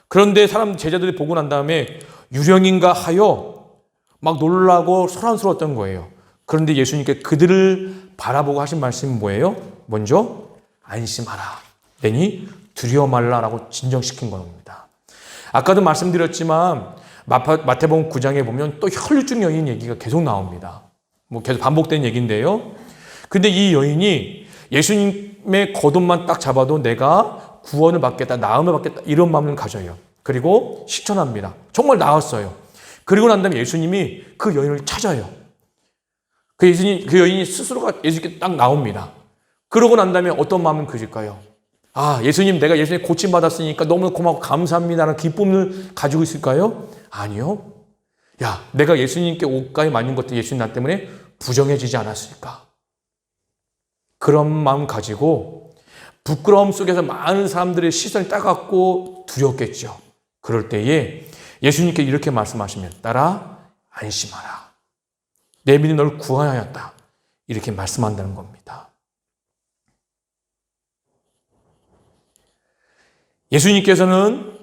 그런데 제자들이 보고 난 다음에 유령인가 하여 막 놀라고 소란스러웠던 거예요. 그런데 예수님께 그들을 바라보고 하신 말씀은 뭐예요? 먼저 안심하라. 내니 두려워 말라라고 진정시킨 겁니다. 아까도 말씀드렸지만 마태복음 9장에 보면 또 혈류증 여인 얘기가 계속 나옵니다. 뭐 계속 반복된 얘기인데요. 근데 이 여인이 예수님의 겉옷만 딱 잡아도 내가 구원을 받겠다, 나음을 받겠다 이런 마음을 가져요. 그리고 실천합니다. 정말 나았어요. 그리고 난 다음에 예수님이 그 여인을 찾아요. 그 여인이 스스로가 예수님께 딱 나옵니다. 그러고 난 다음에 어떤 마음을 가질까요? 아, 예수님, 내가 예수님 고침받았으니까 너무 고맙고 감사합니다라는 기쁨을 가지고 있을까요? 아니요. 야, 내가 예수님께 옷가에 맞는 것도 예수님 나 때문에 부정해지지 않았을까? 그런 마음 가지고 부끄러움 속에서 많은 사람들의 시선이 따갑고 두렵겠죠. 그럴 때에 예수님께 이렇게 말씀하시면 따라 안심하라. 내 믿음이 너를 구하였다. 이렇게 말씀한다는 겁니다. 예수님께서는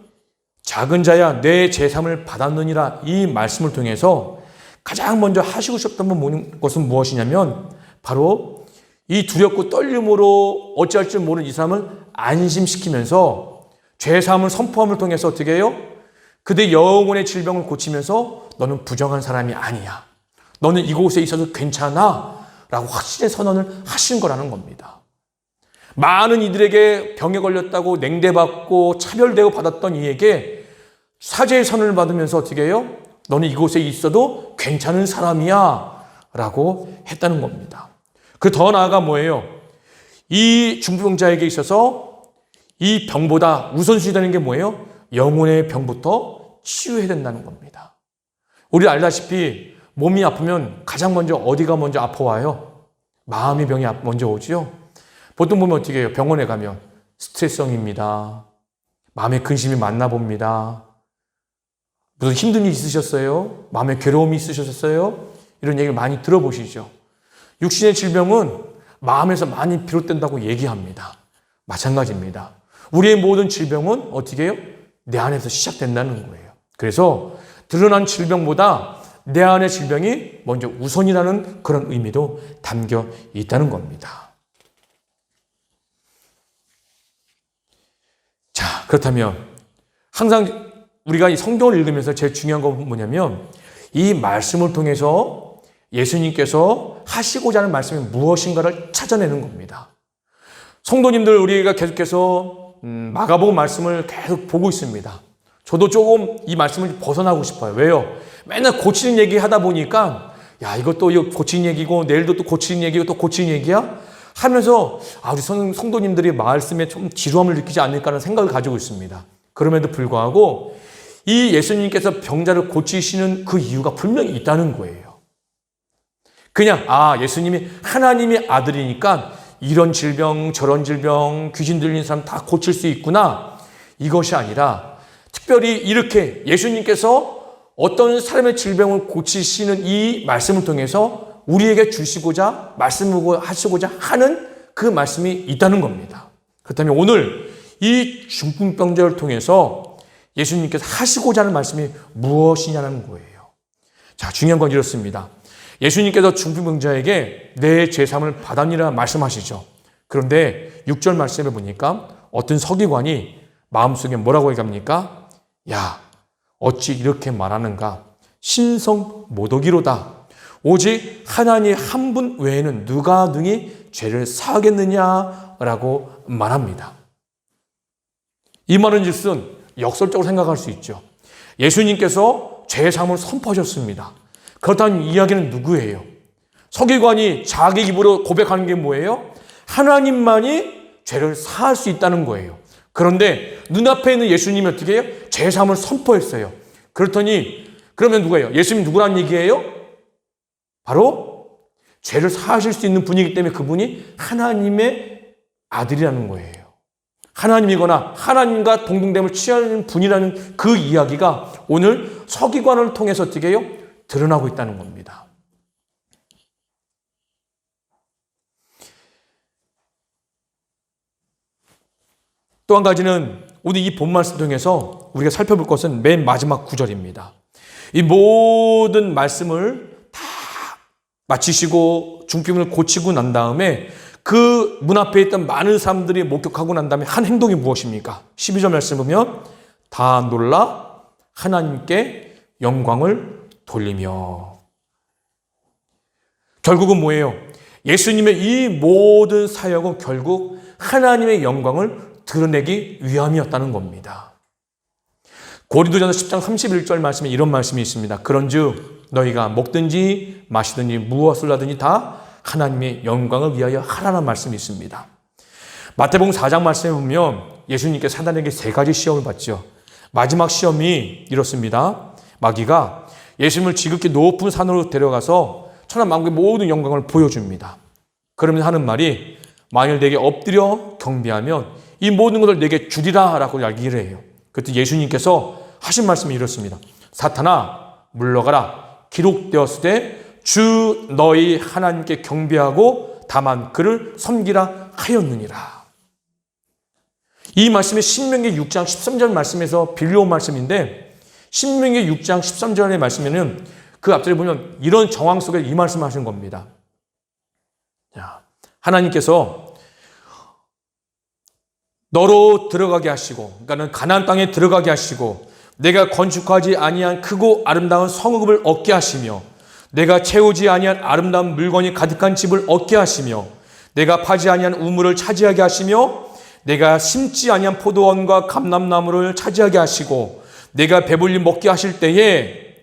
작은 자야 내 제삼을 받았느니라 이 말씀을 통해서 가장 먼저 하시고 싶던 것은 무엇이냐면 바로 이 두렵고 떨림으로 어찌할 줄 모르는 이 사람을 안심시키면서 죄사함을 선포함을 통해서 어떻게 해요? 그들의 영혼의 질병을 고치면서 너는 부정한 사람이 아니야. 너는 이곳에 있어도 괜찮아. 라고 확신의 선언을 하신 거라는 겁니다. 많은 이들에게 병에 걸렸다고 냉대받고 차별되고 받았던 이에게 사죄의 선언을 받으면서 어떻게 해요? 너는 이곳에 있어도 괜찮은 사람이야. 라고 했다는 겁니다. 그 더 나아가 뭐예요? 이 중풍병자에게 있어서 이 병보다 우선순위 되는 게 뭐예요? 영혼의 병부터 치유해야 된다는 겁니다. 우리 알다시피 몸이 아프면 가장 먼저 어디가 먼저 아파와요? 마음의 병이 먼저 오지요? 보통 보면 어떻게 해요? 병원에 가면 스트레스성입니다. 마음의 근심이 많나 봅니다. 무슨 힘든 일 있으셨어요? 마음의 괴로움이 있으셨어요? 이런 얘기를 많이 들어보시죠? 육신의 질병은 마음에서 많이 비롯된다고 얘기합니다. 마찬가지입니다. 우리의 모든 질병은 어떻게 해요? 내 안에서 시작된다는 거예요. 그래서 드러난 질병보다 내 안의 질병이 먼저 우선이라는 그런 의미도 담겨 있다는 겁니다. 자, 그렇다면 항상 우리가 이 성경을 읽으면서 제일 중요한 건 뭐냐면 이 말씀을 통해서 예수님께서 하시고자 하는 말씀이 무엇인가를 찾아내는 겁니다. 성도님들, 우리가 계속해서 마가복음 말씀을 계속 보고 있습니다. 저도 조금 이 말씀을 벗어나고 싶어요. 왜요? 맨날 고치는 얘기 하다 보니까 야, 이것도 고치는 얘기고 내일도 또 고치는 얘기고 또 고치는 얘기야? 하면서 우리 성도님들이 말씀에 좀 지루함을 느끼지 않을까라는 생각을 가지고 있습니다. 그럼에도 불구하고 이 예수님께서 병자를 고치시는 그 이유가 분명히 있다는 거예요. 그냥 예수님이 하나님의 아들이니까 이런 질병 저런 질병 귀신 들린 사람 다 고칠 수 있구나, 이것이 아니라 특별히 이렇게 예수님께서 어떤 사람의 질병을 고치시는 이 말씀을 통해서 우리에게 주시고자 말씀하시고자 하는 그 말씀이 있다는 겁니다. 그렇다면 오늘 이 중풍병자를 통해서 예수님께서 하시고자 하는 말씀이 무엇이냐는 거예요. 자, 중요한 건 이렇습니다. 예수님께서 중풍병자에게 내 죄사함을 받았니라 말씀하시죠. 그런데 6절 말씀에 보니까 어떤 서기관이 마음속에 뭐라고 얘기합니까? 야, 어찌 이렇게 말하는가? 신성모독이로다. 오직 하나님 한 분 외에는 누가 능히 죄를 사하겠느냐라고 말합니다. 이 말은 즉슨 역설적으로 생각할 수 있죠. 예수님께서 죄 사함을 선포하셨습니다. 그렇다면 이 이야기는 누구예요? 서기관이 자기 입으로 고백하는 게 뭐예요? 하나님만이 죄를 사할 수 있다는 거예요. 그런데 눈앞에 있는 예수님이 어떻게 해요? 죄 사함을 선포했어요. 그렇더니 그러면 누구예요? 예수님 누구란 얘기예요? 바로 죄를 사하실 수 있는 분이기 때문에 그분이 하나님의 아들이라는 거예요. 하나님이거나 하나님과 동등됨을 취하는 분이라는 그 이야기가 오늘 서기관을 통해서 어떻게 해요? 드러나고 있다는 겁니다. 또 한 가지는 오늘 이 본 말씀 통해서 우리가 살펴볼 것은 맨 마지막 구절입니다. 이 모든 말씀을 다 마치시고 중풍을 고치고 난 다음에 그 문 앞에 있던 많은 사람들이 목격하고 난 다음에 한 행동이 무엇입니까? 12절 말씀 보면 다 놀라 하나님께 영광을 돌리며. 결국은 뭐예요? 예수님의 이 모든 사역은 결국 하나님의 영광을 드러내기 위함이었다는 겁니다. 고린도전서 10장 31절 말씀에 이런 말씀이 있습니다. 그런즉 너희가 먹든지 마시든지 무엇을 하든지 다 하나님의 영광을 위하여 하라는 말씀이 있습니다. 마태복음 4장 말씀에 보면 예수님께 사단에게 3가지 시험을 받죠. 마지막 시험이 이렇습니다. 마귀가 예수님을 지극히 높은 산으로 데려가서 천하만국의 모든 영광을 보여줍니다. 그러면 하는 말이 만일 내게 엎드려 경배하면 이 모든 것을 내게 주리라 라고 이야기를 해요. 그때 예수님께서 하신 말씀이 이렇습니다. 사탄아 물러가라. 기록되었으되 주 너희 하나님께 경배하고 다만 그를 섬기라 하였느니라. 이 말씀이 신명기 6장 13절 말씀에서 빌려온 말씀인데 신명기 6장 13절의 말씀에는 그 앞절에 보면 이런 정황 속에 이 말씀을 하신 겁니다. 자, 하나님께서 너로 들어가게 하시고, 그러니까는 가나안 땅에 들어가게 하시고, 내가 건축하지 아니한 크고 아름다운 성읍을 얻게 하시며, 내가 채우지 아니한 아름다운 물건이 가득한 집을 얻게 하시며, 내가 파지 아니한 우물을 차지하게 하시며, 내가 심지 아니한 포도원과 감람나무를 차지하게 하시고, 내가 배불리 먹게 하실 때에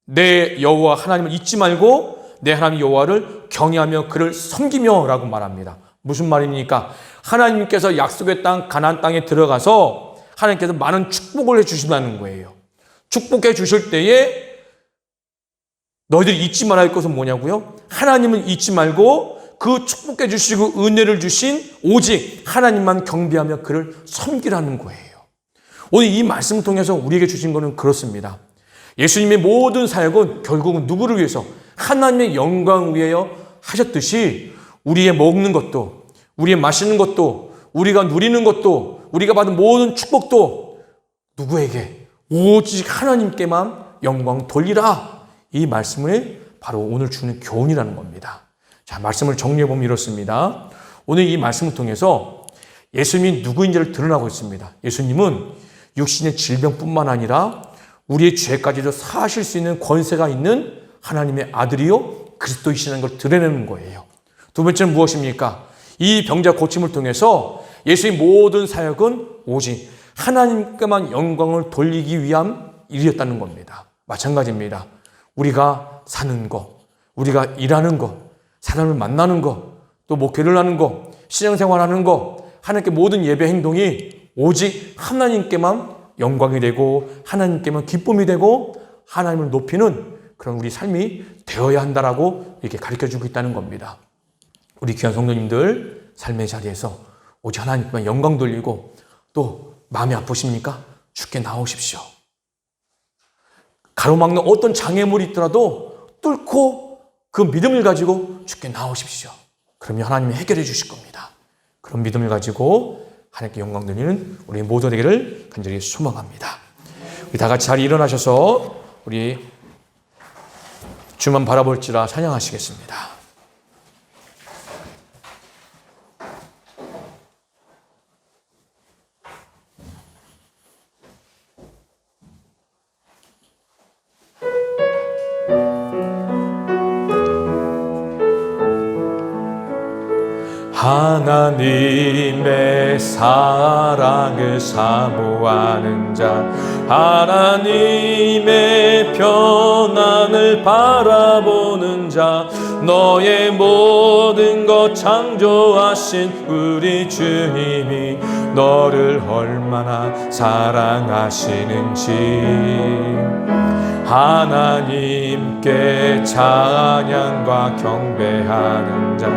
내 여호와 하나님을 잊지 말고 내 하나님 여호와를 경외하며 그를 섬기며라고 말합니다. 무슨 말입니까? 하나님께서 약속의 땅 가나안 땅에 들어가서 하나님께서 많은 축복을 해주신다는 거예요. 축복해 주실 때에 너희들이 잊지 말아야 할 것은 뭐냐고요? 하나님을 잊지 말고 그 축복해 주시고 은혜를 주신 오직 하나님만 경배하며 그를 섬기라는 거예요. 오늘 이 말씀을 통해서 우리에게 주신 것은 그렇습니다. 예수님의 모든 사역은 결국은 누구를 위해서? 하나님의 영광을 위하여 하셨듯이 우리의 먹는 것도, 우리의 마시는 것도, 우리가 누리는 것도, 우리가 받은 모든 축복도 누구에게? 오직 하나님께만 영광 돌리라. 이 말씀을 바로 오늘 주는 교훈이라는 겁니다. 자, 말씀을 정리해보면 이렇습니다. 오늘 이 말씀을 통해서 예수님이 누구인지를 드러나고 있습니다. 예수님은 육신의 질병뿐만 아니라 우리의 죄까지도 사하실 수 있는 권세가 있는 하나님의 아들이요 그리스도이시라는 걸 드러내는 거예요. 두 번째는 무엇입니까? 이 병자 고침을 통해서 예수의 모든 사역은 오직 하나님께만 영광을 돌리기 위한 일이었다는 겁니다. 마찬가지입니다. 우리가 사는 것, 우리가 일하는 것, 사람을 만나는 것, 또 목회를 하는 것, 신앙생활하는 것, 하나님께 모든 예배 행동이 오직 하나님께만 영광이 되고 하나님께만 기쁨이 되고 하나님을 높이는 그런 우리 삶이 되어야 한다라고 이렇게 가르쳐주고 있다는 겁니다. 우리 귀한 성도님들 삶의 자리에서 오직 하나님께만 영광 돌리고 또 마음이 아프십니까? 주께 나오십시오. 가로막는 어떤 장애물이 있더라도 뚫고 그 믿음을 가지고 주께 나오십시오. 그러면 하나님이 해결해 주실 겁니다. 그런 믿음을 가지고 하나님께 영광 돌리는 우리 모두 되기를 간절히 소망합니다. 우리 다 같이 자리 일어나셔서 우리 주만 바라볼지라 찬양하시겠습니다. 하나님의 사랑을 사모하는 자, 하나님의 평안을 바라보는 자, 너의 모든 것 창조하신 우리 주님이 너를 얼마나 사랑하시는지 하나님께 찬양과 경배하는 자,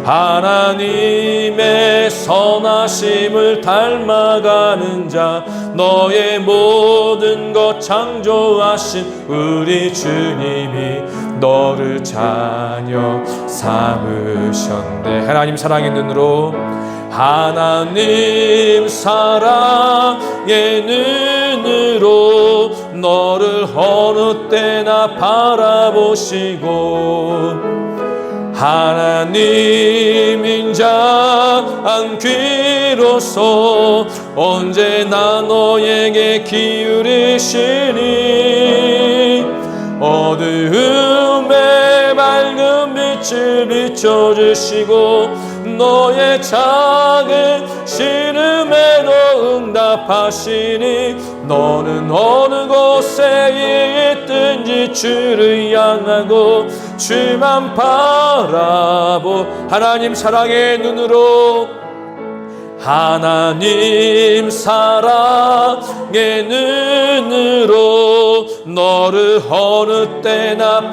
하나님의 선하심을 닮아가는 자, 너의 모든 것 창조하신 우리 주님이 너를 자녀 삼으셨네. 하나님 사랑의 눈으로, 하나님 사랑의 눈으로 너를 어느 때나 바라보시고 하나님 인자한 귀로서 언제나 너에게 기울이시니 어두움에 맑은 빛을 비춰주시고 너의 작은 시름에도 응답하시니 너는 어느 곳에 있든지 주를 향하고 주만 바라보 하나님 사랑의 눈으로 하나님 사랑의 눈으로 너를 어느 때나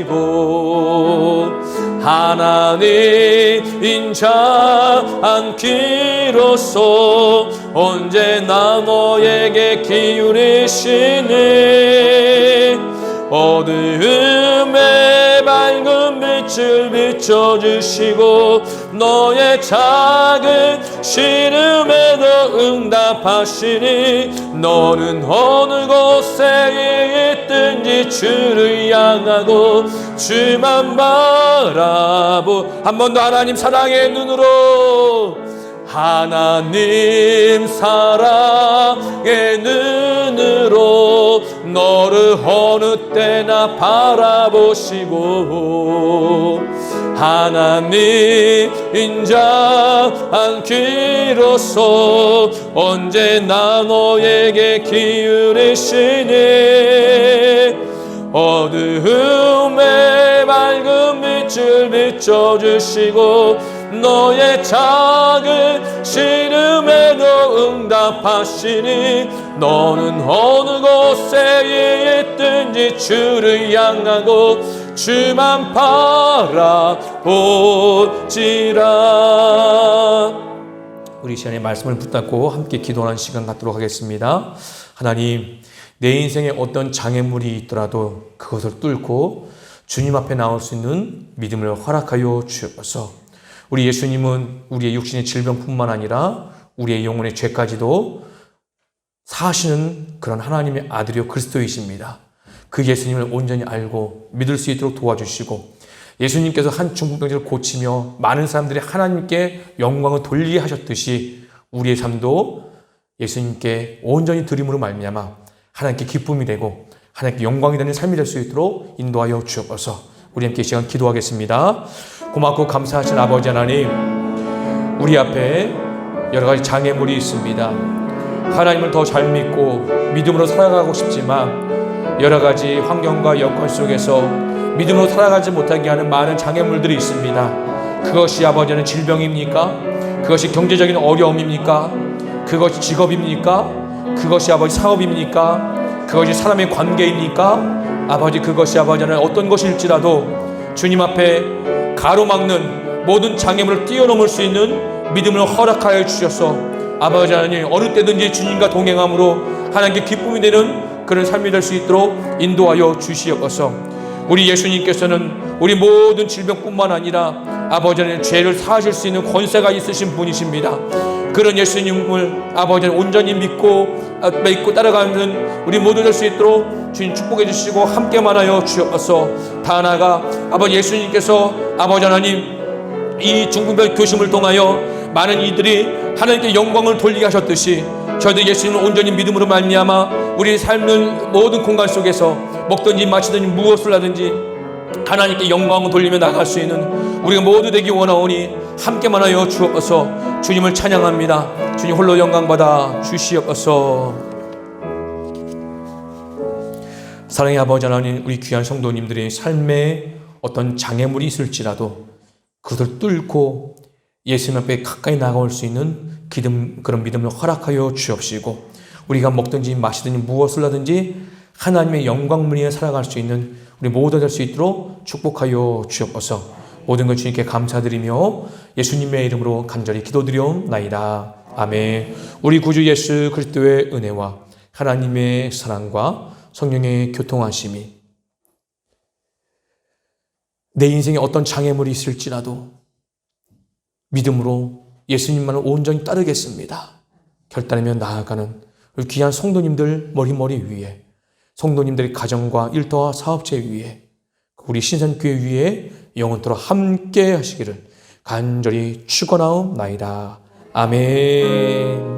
바라보시고 하나님 인자한 귀로서 언제나 너에게 기울이시니 어두움에 밝은 빛을 비춰주시고 너의 작은 시름에도 응답하시니 너는 어느 곳에 있든지 주를 향하고 주만 바라보 한 번 더 하나님 사랑의 눈으로 하나님 사랑의 눈으로 너를 어느 때나 바라보시고 하나님 인자한 귀로서 언제나 너에게 기울이시니 어두움에 밝은 빛을 비춰주시고 너의 작은 시름에도 응답하시니 너는 어느 곳에 있든지 주를 향하고 주만 바라보지라. 우리 시간에 말씀을 붙잡고 함께 기도하는 시간 갖도록 하겠습니다. 하나님, 내 인생에 어떤 장애물이 있더라도 그것을 뚫고 주님 앞에 나올 수 있는 믿음을 허락하여 주옵소서. 우리 예수님은 우리의 육신의 질병뿐만 아니라 우리의 영혼의 죄까지도 사하시는 그런 하나님의 아들이요 그리스도이십니다. 그 예수님을 온전히 알고 믿을 수 있도록 도와주시고 예수님께서 한 중풍병자를 고치며 많은 사람들이 하나님께 영광을 돌리게 하셨듯이 우리의 삶도 예수님께 온전히 드림으로 말미암아 하나님께 기쁨이 되고 하나님께 영광이 되는 삶이 될 수 있도록 인도하여 주옵소서. 우리 함께 이 시간 기도하겠습니다. 고맙고 감사하신 아버지 하나님, 우리 앞에 여러 가지 장애물이 있습니다. 하나님을 더 잘 믿고 믿음으로 살아가고 싶지만 여러 가지 환경과 여건 속에서 믿음으로 살아가지 못하게 하는 많은 장애물들이 있습니다. 그것이 아버지는 질병입니까? 그것이 경제적인 어려움입니까? 그것이 직업입니까? 그것이 아버지 사업입니까? 그것이 사람의 관계입니까? 아버지, 그것이 아버지는 어떤 것일지라도 주님 앞에 가로막는 모든 장애물을 뛰어넘을 수 있는 믿음을 허락하여 주셔서 아버지 하나님, 어느 때든지 주님과 동행함으로 하나님께 기쁨이 되는 그런 삶이 될 수 있도록 인도하여 주시옵소서. 우리 예수님께서는 우리 모든 질병뿐만 아니라 아버지 하나님, 죄를 사하실 수 있는 권세가 있으신 분이십니다. 그런 예수님을 아버지 하나님 온전히 믿고 따라가는 우리 모두 될 수 있도록 주님 축복해 주시고 함께만 하여 주옵소서. 다 나아가 아버지 예수님께서 아버지 하나님 이 중풍병 교심을 통하여 많은 이들이 하나님께 영광을 돌리게 하셨듯이 저희들 예수님을 온전히 믿음으로 말미암아 우리 삶의 모든 공간 속에서 먹든지 마시든지 무엇을 하든지 하나님께 영광을 돌리며 나갈 수 있는 우리가 모두 되기 원하오니 함께만 하여 주옵소서. 주님을 찬양합니다. 주님 홀로 영광받아 주시옵소서. 사랑의 아버지 하나님, 우리 귀한 성도님들의 삶에 어떤 장애물이 있을지라도 그것을 뚫고 예수님 앞에 가까이 나아올 수 있는 그런 믿음을 허락하여 주옵시고 우리가 먹든지 마시든지 무엇을 하든지 하나님의 영광을 위해 살아갈 수 있는 우리 모두 될 수 있도록 축복하여 주옵소서. 모든 것 주님께 감사드리며 예수님의 이름으로 간절히 기도드리옵나이다. 아멘. 우리 구주 예수 그리스도의 은혜와 하나님의 사랑과 성령의 교통하심이 내 인생에 어떤 장애물이 있을지라도 믿음으로 예수님만을 온전히 따르겠습니다 결단하며 나아가는 우리 귀한 성도님들 머리 위에, 성도님들의 가정과 일터와 사업체 위에, 우리 신선교회 위에 영원토록 함께 하시기를 간절히 축원하옵나이다. 아멘.